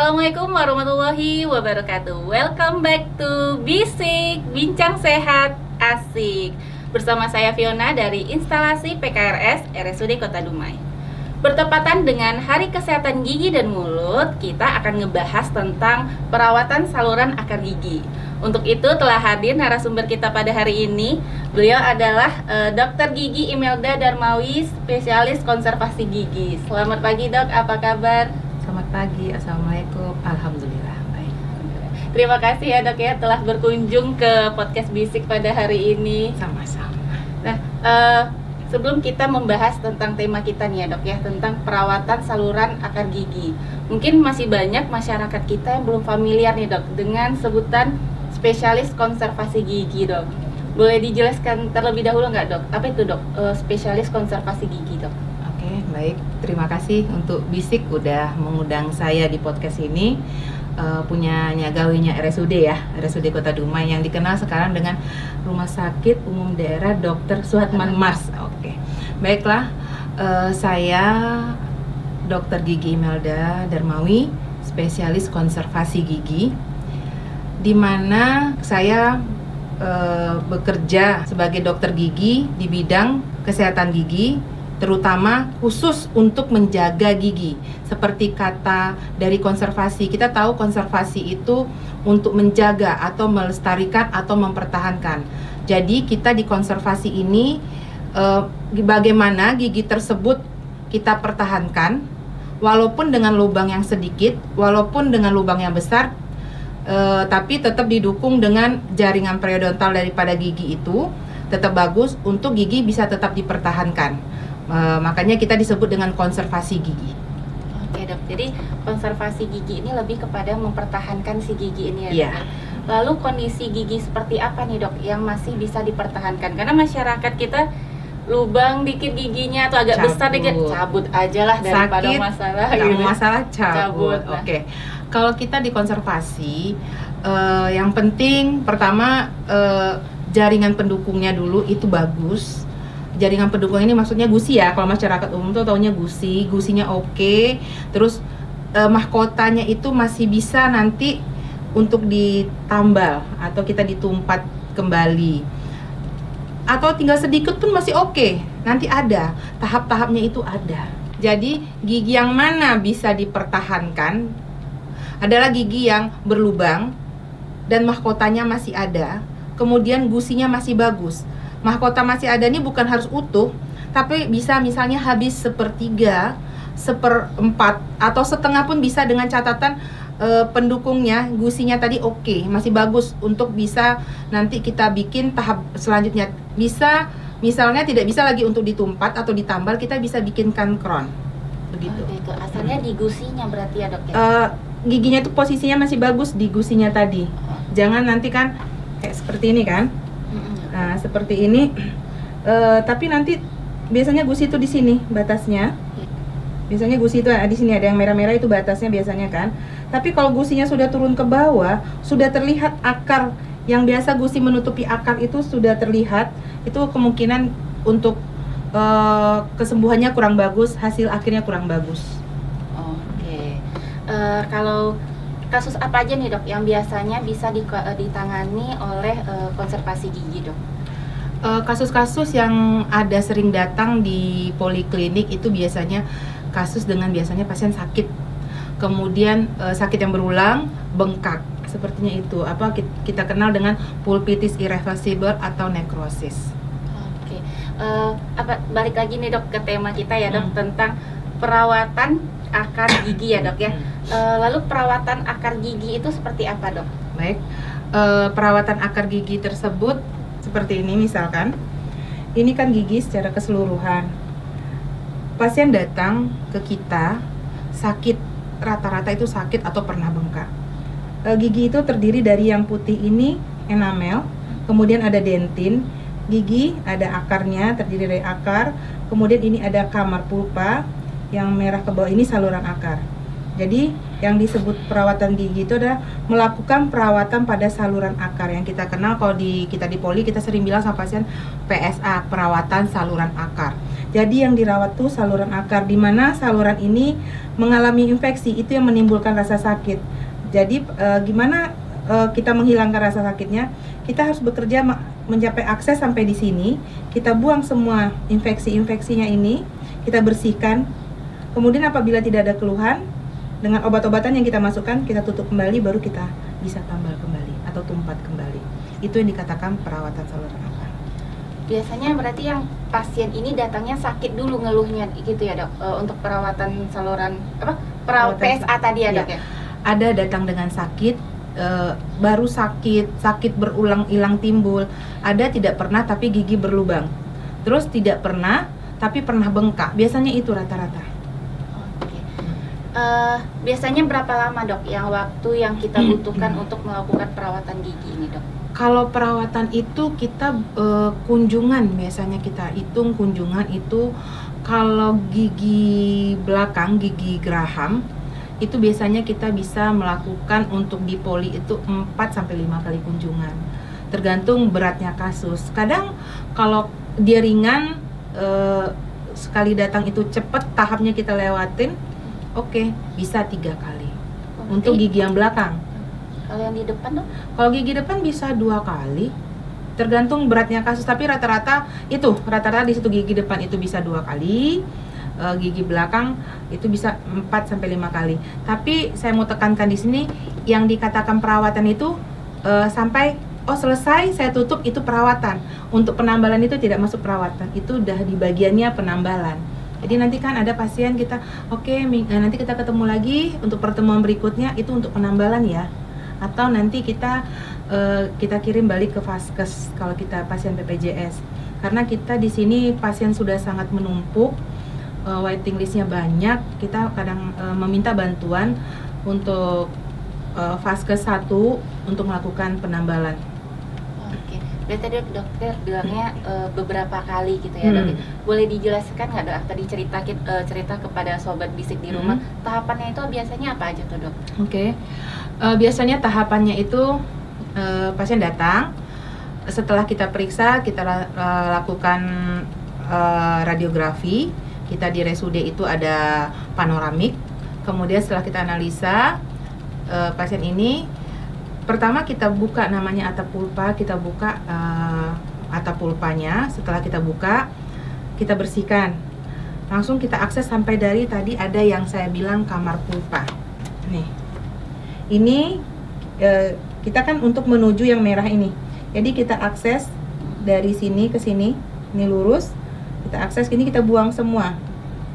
Assalamualaikum warahmatullahi wabarakatuh. Welcome back to Bisik, Bincang Sehat Asik. Bersama saya Fiona dari instalasi PKRS RSUD Kota Dumai. Bertepatan dengan Hari Kesehatan Gigi dan Mulut, kita akan ngebahas tentang perawatan saluran akar gigi. Untuk itu telah hadir narasumber kita pada hari ini. Beliau adalah Dr. Gigi Imelda Darmawi, spesialis konservasi gigi. Selamat pagi dok, apa kabar? Selamat pagi, assalamualaikum. Alhamdulillah baik. Terima kasih ya dok ya telah berkunjung ke podcast Bisik pada hari ini. Sama-sama. Nah, sebelum kita membahas tentang tema kita nih ya dok ya, tentang perawatan saluran akar gigi, mungkin masih banyak masyarakat kita yang belum familiar nih dok dengan sebutan spesialis konservasi gigi dok. Boleh dijelaskan terlebih dahulu nggak dok? Apa itu dok spesialis konservasi gigi dok? Oke, baik. Terima kasih untuk Bisik udah mengundang saya di podcast ini. Punyanya gawinya RSUD ya, RSUD Kota Dumai yang dikenal sekarang dengan Rumah Sakit Umum Daerah Dr. Suhatman Mars. Oke, baiklah. Saya Dr. Gigi Imelda Darmawi, spesialis konservasi gigi, di mana saya bekerja sebagai dokter gigi di bidang kesehatan gigi, terutama khusus untuk menjaga gigi. Seperti kata dari konservasi, kita tahu konservasi itu untuk menjaga atau melestarikan atau mempertahankan. Jadi kita di konservasi ini bagaimana gigi tersebut kita pertahankan walaupun dengan lubang yang sedikit, walaupun dengan lubang yang besar, tapi tetap didukung dengan jaringan periodontal daripada gigi itu tetap bagus untuk gigi bisa tetap dipertahankan. Makanya kita disebut dengan konservasi gigi. Oke dok, jadi konservasi gigi ini lebih kepada mempertahankan si gigi ini ya dok. Iya. Lalu kondisi gigi seperti apa nih dok yang masih bisa dipertahankan? Karena masyarakat kita lubang dikit giginya atau agak besar dikit, cabut aja lah daripada Sakit, masalah nggak gitu. mau masalah cabut. Nah. Oke. Kalau kita di konservasi, yang penting pertama jaringan pendukungnya dulu itu bagus. Jaringan pendukung ini maksudnya gusi ya. Kalau masyarakat umum tuh taunya gusinya oke. Terus mahkotanya itu masih bisa nanti untuk ditambal atau kita ditumpat kembali. Atau tinggal sedikit pun masih oke. Nanti ada tahap-tahapnya itu ada. Jadi gigi yang mana bisa dipertahankan adalah gigi yang berlubang dan mahkotanya masih ada, kemudian gusinya masih bagus. Mahkota masih ada ini bukan harus utuh, tapi bisa misalnya habis 1/3, 1/4 atau setengah pun bisa, dengan catatan pendukungnya, gusinya tadi oke, masih bagus untuk bisa nanti kita bikin tahap selanjutnya. Bisa misalnya tidak bisa lagi untuk ditumpat atau ditambal, kita bisa bikin kankron. Begitu. Oh, gitu. Asalnya di gusinya berarti ya dok ya? Giginya itu posisinya masih bagus di gusinya tadi. Jangan nanti kan kayak seperti ini kan. Nah, seperti ini. Tapi nanti biasanya gusi itu di sini batasnya. Biasanya gusi itu di sini ada yang merah-merah, itu batasnya biasanya kan. Tapi kalau gusinya sudah turun ke bawah, sudah terlihat akar yang biasa gusi menutupi akar itu sudah terlihat, itu kemungkinan untuk kesembuhannya kurang bagus, hasil akhirnya kurang bagus. Oke. Kalau kasus apa aja nih dok yang biasanya bisa ditangani oleh konservasi gigi dok? Kasus-kasus yang ada sering datang di poliklinik itu biasanya kasus dengan biasanya pasien sakit, kemudian sakit yang berulang, bengkak, sepertinya itu apa kita kenal dengan pulpitis irreversible atau nekrosis. Oke. Balik lagi nih dok ke tema kita ya dok, tentang perawatan akar gigi ya dok ya. Lalu perawatan akar gigi itu seperti apa dok? Baik, perawatan akar gigi tersebut seperti ini misalkan. Ini kan gigi secara keseluruhan. Pasien datang ke kita sakit, rata-rata itu sakit atau pernah bengkak. Gigi itu terdiri dari yang putih ini enamel, kemudian ada dentin. Gigi ada akarnya, terdiri dari akar. Kemudian ini ada kamar pulpa, yang merah ke bawah ini saluran akar. Jadi yang disebut perawatan gigi itu adalah melakukan perawatan pada saluran akar yang kita kenal kalau kita di poli kita sering bilang sama pasien PSA, perawatan saluran akar. Jadi yang dirawat tuh saluran akar, di mana saluran ini mengalami infeksi, itu yang menimbulkan rasa sakit. Jadi gimana kita menghilangkan rasa sakitnya? Kita harus bekerja mencapai akses sampai di sini. Kita buang semua infeksinya ini, kita bersihkan. Kemudian apabila tidak ada keluhan, dengan obat-obatan yang kita masukkan, kita tutup kembali, baru kita bisa tambal kembali atau tumpat kembali. Itu yang dikatakan perawatan saluran akar. Biasanya berarti yang pasien ini datangnya sakit dulu ngeluhnya gitu ya dok, untuk perawatan saluran Perawatan PSA tadi ya ya. dok ya? Ada datang dengan sakit, baru sakit berulang hilang timbul. Ada tidak pernah tapi gigi berlubang. Terus tidak pernah tapi pernah bengkak. Biasanya itu rata-rata. Biasanya berapa lama dok yang waktu yang kita butuhkan untuk melakukan perawatan gigi ini dok? Kalau perawatan itu kita kunjungan, biasanya kita hitung kunjungan itu. Kalau gigi belakang, gigi geraham itu biasanya kita bisa melakukan untuk di poli itu 4-5 kali kunjungan, tergantung beratnya kasus. Kadang kalau dia ringan, sekali datang itu cepat, tahapnya kita lewatin, oke, bisa 3 kali untuk gigi yang belakang. Kalau yang di depan dok? Kalau gigi depan bisa 2 kali, tergantung beratnya kasus. Tapi rata-rata di situ gigi depan itu bisa 2 kali, gigi belakang itu bisa 4-5 kali. Tapi saya mau tekankan di sini, yang dikatakan perawatan itu sampai selesai saya tutup itu perawatan. Untuk penambalan itu tidak masuk perawatan, itu udah di bagiannya penambalan. Jadi nanti kan ada pasien kita, nanti kita ketemu lagi untuk pertemuan berikutnya, itu untuk penambalan ya. Atau nanti kita kirim balik ke vaskes kalau kita pasien BPJS. Karena kita di sini pasien sudah sangat menumpuk, waiting listnya banyak, kita kadang meminta bantuan untuk vaskes 1 untuk melakukan penambalan. Berarti tadi dokter bilangnya beberapa kali gitu ya dok. Boleh dijelaskan nggak dok? Tadi cerita kepada sobat bisik di rumah, tahapannya itu biasanya apa aja tuh dok? Biasanya tahapannya itu pasien datang, setelah kita periksa, kita lakukan radiografi. Kita di RSUD itu ada panoramik. Kemudian setelah kita analisa pasien ini, pertama kita buka namanya atap pulpa, kita buka atap pulpanya. Setelah kita buka, kita bersihkan. Langsung kita akses sampai dari tadi ada yang saya bilang kamar pulpa. Nih, ini kita kan untuk menuju yang merah ini. Jadi kita akses dari sini ke sini, ini lurus. Kita akses ini, kita buang semua.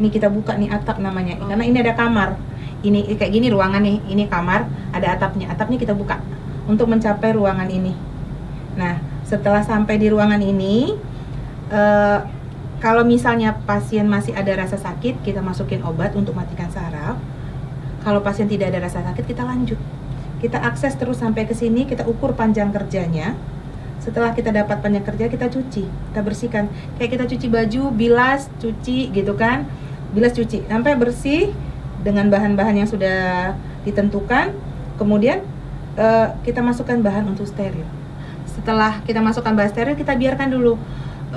Ini kita buka nih atap namanya, karena ini ada kamar. Ini kayak gini ruangan nih, ini kamar, ada atapnya. Atapnya kita buka untuk mencapai ruangan ini. Nah, setelah sampai di ruangan ini, kalau misalnya pasien masih ada rasa sakit, kita masukin obat untuk matikan saraf. Kalau pasien tidak ada rasa sakit, kita lanjut. Kita akses terus sampai ke sini, kita ukur panjang kerjanya. Setelah kita dapat panjang kerja, kita cuci, kita bersihkan. Kayak kita cuci baju, bilas, cuci gitu kan. Bilas, cuci sampai bersih dengan bahan-bahan yang sudah ditentukan. Kemudian kita masukkan bahan untuk steril. Setelah kita masukkan bahan steril, kita biarkan dulu.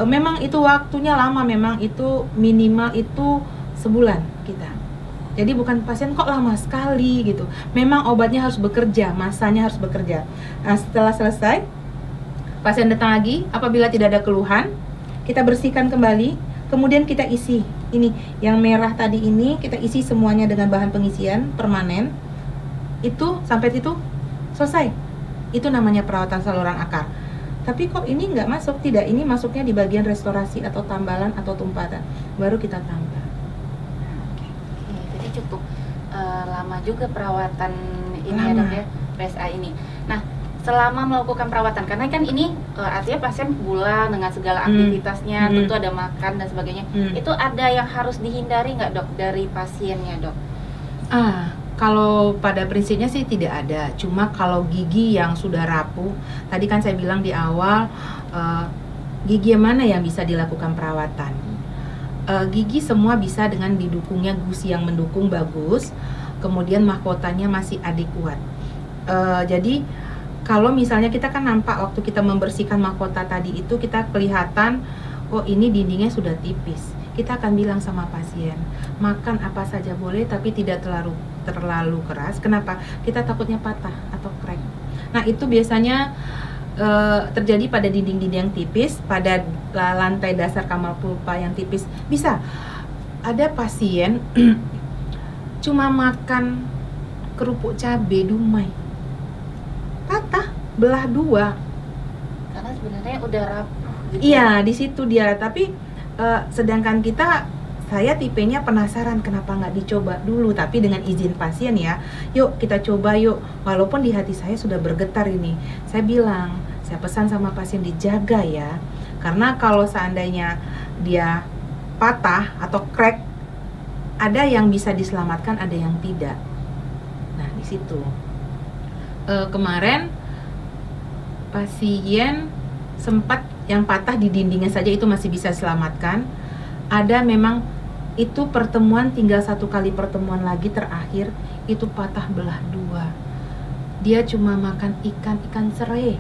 Memang itu waktunya lama, memang itu minimal itu sebulan kita. Jadi bukan pasien kok lama sekali gitu. Memang obatnya harus bekerja, masanya harus bekerja. Nah, setelah selesai, pasien datang lagi. Apabila tidak ada keluhan, kita bersihkan kembali. Kemudian kita isi. Ini yang merah tadi ini kita isi semuanya dengan bahan pengisian permanen. Itu sampai situ selesai. Itu namanya perawatan saluran akar. Tapi kok ini nggak masuk? Tidak, ini masuknya di bagian restorasi atau tambalan atau tumpatan. Baru kita tambah. Jadi cukup lama juga perawatan ini ya dok ya, PSA ini. Nah, selama melakukan perawatan, karena kan ini artinya pasien pulang dengan segala aktivitasnya, tentu ada makan dan sebagainya. Itu ada yang harus dihindari nggak dok dari pasiennya dok? Kalau pada prinsipnya sih tidak ada. Cuma kalau gigi yang sudah rapuh, tadi kan saya bilang di awal, gigi yang mana yang bisa dilakukan perawatan? Gigi semua bisa dengan didukungnya gusi yang mendukung bagus. kemudian mahkotanya masih adekuat. Jadi kalau misalnya kita kan nampak waktu kita membersihkan mahkota tadi itu kita kelihatan, oh ini dindingnya sudah tipis. Kita akan bilang sama pasien, makan apa saja boleh tapi tidak terlalu keras. Kenapa? Kita takutnya patah atau crack. Nah itu biasanya terjadi pada dinding-dinding yang tipis, pada lantai dasar kamar pulpa yang tipis. Bisa ada pasien cuma makan kerupuk cabai dumai, patah belah dua. Karena sebenarnya udah rapuh gitu. Iya, di situ dia. Tapi sedangkan saya tipenya penasaran kenapa nggak dicoba dulu, tapi dengan izin pasien ya, yuk kita coba yuk. Walaupun di hati saya sudah bergetar ini, saya bilang, saya pesan sama pasien dijaga ya, karena kalau seandainya dia patah atau crack, ada yang bisa diselamatkan, ada yang tidak. Nah di situ kemarin pasien sempat yang patah di dindingnya saja itu masih bisa selamatkan. Ada memang itu pertemuan, tinggal 1 kali pertemuan lagi terakhir itu patah belah 2. Dia cuma makan ikan serai.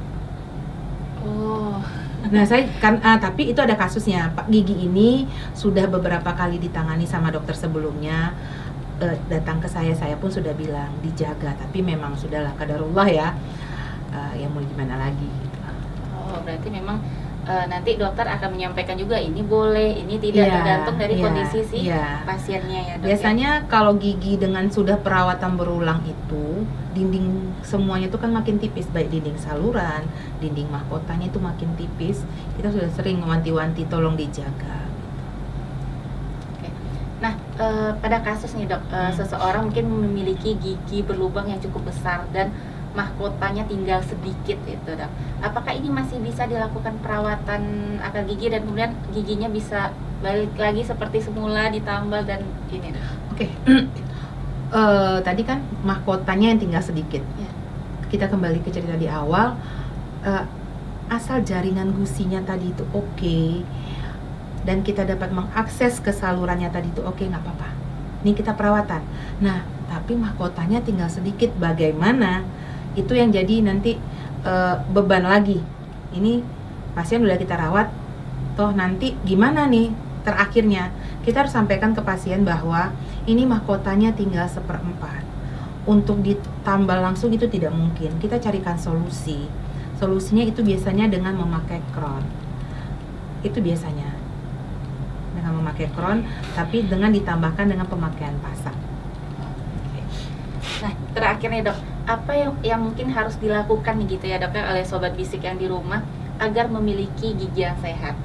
Oh. Nah saya kan tapi itu ada kasusnya. Pak gigi ini sudah beberapa kali ditangani sama dokter sebelumnya. Datang ke saya pun sudah bilang dijaga, tapi memang sudahlah qadarullah ya. Ya mau gimana lagi gitu. Oh, berarti memang nanti dokter akan menyampaikan juga ini boleh, ini tidak, tergantung dari kondisi si pasiennya ya dok. Biasanya kalau gigi dengan sudah perawatan berulang itu dinding semuanya itu kan makin tipis, baik dinding saluran, dinding mahkotanya itu makin tipis. Kita sudah sering mewanti-wanti tolong dijaga. Oke. Nah, pada kasus nih dok, seseorang mungkin memiliki gigi berlubang yang cukup besar dan mahkotanya tinggal sedikit itu dok. Apakah ini masih bisa dilakukan perawatan akar gigi dan kemudian giginya bisa balik lagi seperti semula ditambal dan ini dok? Oke. Tadi kan mahkotanya yang tinggal sedikit. Ya. Kita kembali ke cerita di awal. Asal jaringan gusinya tadi itu oke, dan kita dapat mengakses ke salurannya tadi itu oke, nggak apa-apa. Ini kita perawatan. Nah, tapi mahkotanya tinggal sedikit. Bagaimana? Itu yang jadi nanti beban lagi. Ini pasien udah kita rawat, toh nanti gimana nih terakhirnya? Kita harus sampaikan ke pasien bahwa ini mahkotanya tinggal 1/4. Untuk ditambal langsung itu tidak mungkin. Kita carikan solusi. Solusinya itu biasanya dengan memakai crown. Itu biasanya dengan memakai crown, tapi dengan ditambahkan dengan pemakaian pasang. Nah, terakhir nih dok, apa yang mungkin harus dilakukan nih gitu ya dok oleh sobat bisik yang di rumah agar memiliki gigi yang sehat?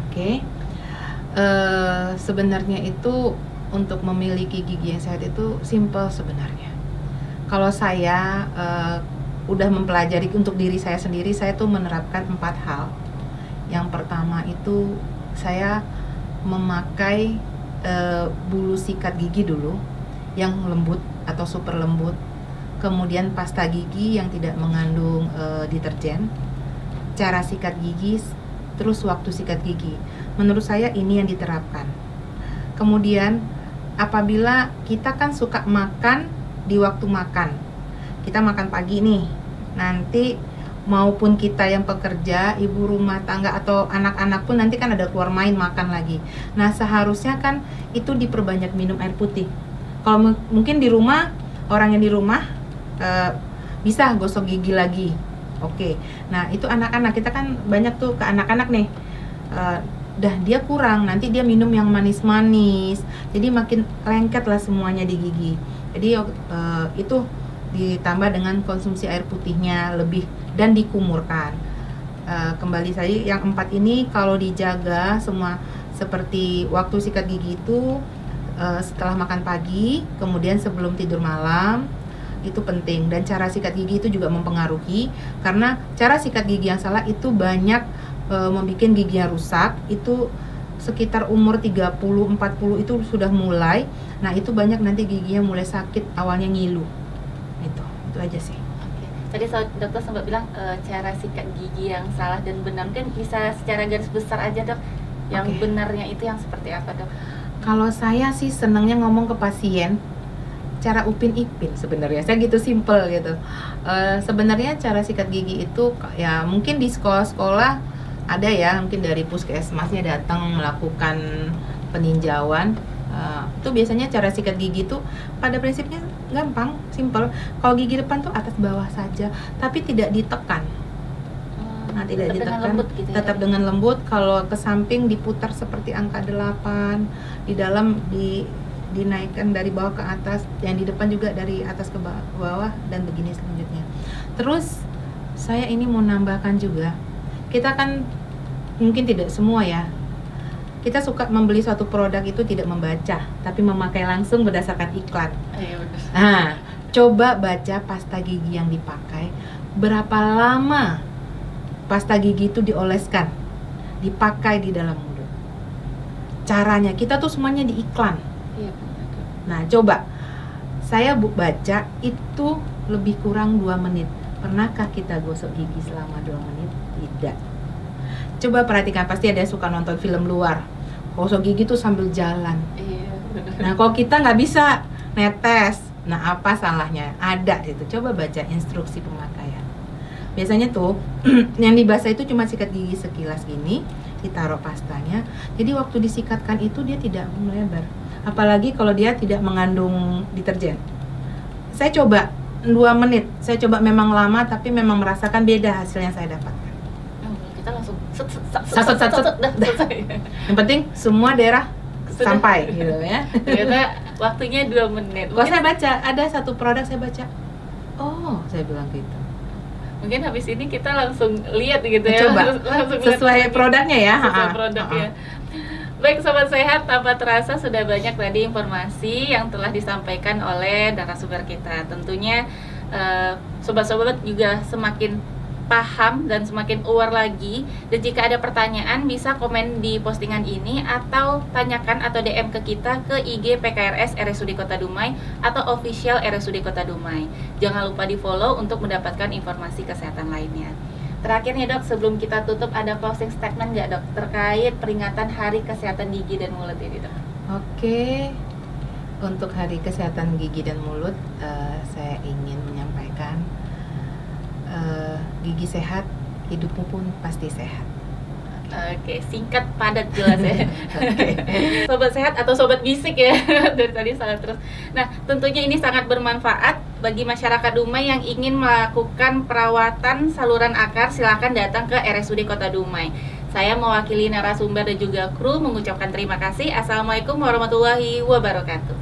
Oke. Sebenarnya itu untuk memiliki gigi yang sehat itu simple sebenarnya. Kalau saya udah mempelajari untuk diri saya sendiri, saya tuh menerapkan 4 hal. Yang pertama itu saya memakai bulu sikat gigi dulu yang lembut atau super lembut, kemudian pasta gigi yang tidak mengandung deterjen, cara sikat gigi, terus waktu sikat gigi. Menurut saya ini yang diterapkan. Kemudian apabila kita kan suka makan di waktu makan, kita makan pagi nih, nanti maupun kita yang pekerja, ibu rumah tangga atau anak-anak pun nanti kan ada keluar main makan lagi. Nah seharusnya kan itu diperbanyak minum air putih. Kalau mungkin di rumah, orang yang di rumah bisa gosok gigi lagi. Oke. Nah itu anak-anak, kita kan banyak tuh ke anak-anak nih, dah dia kurang, nanti dia minum yang manis-manis, jadi makin lengket lah semuanya di gigi. Jadi itu ditambah dengan konsumsi air putihnya lebih dan dikumurkan. Kembali saya yang 4 ini kalau dijaga semua, seperti waktu sikat gigi itu setelah makan pagi, kemudian sebelum tidur malam, itu penting. Dan cara sikat gigi itu juga mempengaruhi, karena cara sikat gigi yang salah itu banyak membuat giginya rusak. Itu sekitar umur 30-40 itu sudah mulai. Nah itu banyak nanti giginya mulai sakit, awalnya ngilu. Itu aja sih. Oke. Tadi dokter sempat bilang cara sikat gigi yang salah dan benar, kan bisa secara garis besar aja dok, yang benarnya itu yang seperti apa dok? Kalau saya sih senangnya ngomong ke pasien, cara Upin Ipin sebenarnya. Saya gitu simple gitu. Sebenarnya cara sikat gigi itu ya mungkin di sekolah-sekolah ada ya, mungkin dari puskesmasnya datang melakukan peninjauan. Itu biasanya cara sikat gigi itu pada prinsipnya gampang, simple. Kalau gigi depan tuh atas bawah saja, tapi tidak ditekan. Nah, tidak Tetap dengan ditekan, lembut gitu ya, tetap Dok? dengan lembut. Kalau ke samping diputar seperti angka 8, di dalam dinaikkan dari bawah ke atas, yang di depan juga dari atas ke bawah, dan begini selanjutnya. Terus saya ini mau nambahkan juga, kita kan mungkin tidak semua ya, kita suka membeli suatu produk itu tidak membaca, tapi memakai langsung berdasarkan iklan. Iya benar. Nah, coba baca pasta gigi yang dipakai, berapa lama pasta gigi itu dioleskan, dipakai di dalam mulut. Caranya, kita tuh semuanya di iklan. Iya benar, Dok. Nah, coba saya baca itu lebih kurang 2 menit. Pernahkah kita gosok gigi selama 2 menit? Tidak. Coba perhatikan, pasti ada yang suka nonton film luar, gosok gigi tuh sambil jalan. Iya benar. Nah, kalau kita nggak bisa netes, nah apa salahnya? Ada gitu. Coba baca instruksi pemakaian. Biasanya tuh yang dibasah itu cuma sikat gigi sekilas gini, ditaruh pastanya. Jadi waktu disikatkan itu dia tidak melebar. Apalagi kalau dia tidak mengandung deterjen. Saya coba 2 menit. Saya coba memang lama, tapi memang merasakan beda hasil yang saya dapatkan. Kita langsung Sat, dah selesai. Yang penting semua daerah Sudah. sampai gitu ya. Ternyata waktunya 2 menit. Kalau saya baca, ada satu produk saya baca, oh, saya bilang gitu. Mungkin habis ini kita langsung lihat gitu ya. Coba Langsung lihat sesuai lagi. produknya ya. Sesuai Ha-ha. produknya. Ha-ha. Baik Sobat Sehat, tanpa terasa sudah banyak tadi informasi yang telah disampaikan oleh narasumber kita. Tentunya sobat-sobat juga semakin paham dan semakin aware lagi. Dan jika ada pertanyaan bisa komen di postingan ini atau tanyakan atau DM ke kita ke IG PKRS RSUD Kota Dumai atau official RSUD Kota Dumai. Jangan lupa di follow untuk mendapatkan informasi kesehatan lainnya. Terakhir nih Dok, sebelum kita tutup ada closing statement nggak Dok terkait peringatan Hari Kesehatan Gigi dan Mulut ini Dok? Oke, untuk Hari Kesehatan Gigi dan Mulut, saya ingin menyampaikan gigi sehat, hidupmu pun pasti sehat. Oke, singkat, padat, jelas ya. Oke. Sobat sehat atau sobat bisik ya. Dari tadi salah terus. Nah, tentunya ini sangat bermanfaat bagi masyarakat Dumai yang ingin melakukan perawatan saluran akar. Silakan datang ke RSUD Kota Dumai. Saya mewakili narasumber dan juga kru mengucapkan terima kasih. Assalamualaikum warahmatullahi wabarakatuh.